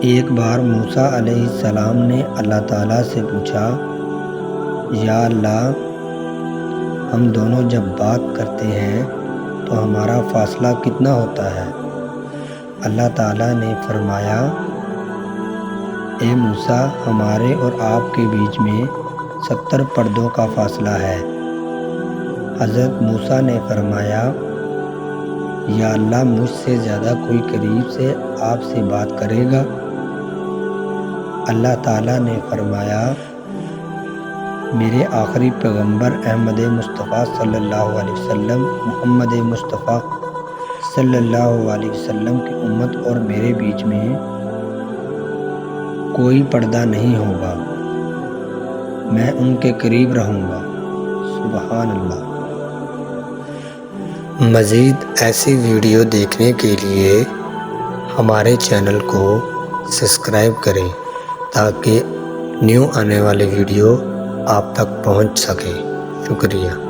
ایک بار موسیٰ علیہ السلام نے اللہ تعالیٰ سے پوچھا، یا اللہ، ہم دونوں جب بات کرتے ہیں تو ہمارا فاصلہ کتنا ہوتا ہے؟ اللہ تعالیٰ نے فرمایا، اے موسیٰ، ہمارے اور آپ کے بیچ میں 70 پردوں کا فاصلہ ہے۔ حضرت موسیٰ نے فرمایا، یا اللہ، مجھ سے زیادہ کوئی قریب سے آپ سے بات کرے گا؟ اللہ تعالیٰ نے فرمایا، میرے آخری پیغمبر احمد مصطفیٰ صلی اللہ علیہ وسلم، محمد مصطفیٰ صلی اللہ علیہ وسلم کی امت اور میرے بیچ میں کوئی پردہ نہیں ہوگا، میں ان کے قریب رہوں گا۔ سبحان اللہ۔ مزید ایسی ویڈیو دیکھنے کے لیے ہمارے چینل کو سبسکرائب کریں تاکہ نیو آنے والے ویڈیو آپ تک پہنچ سکے۔ شکریہ۔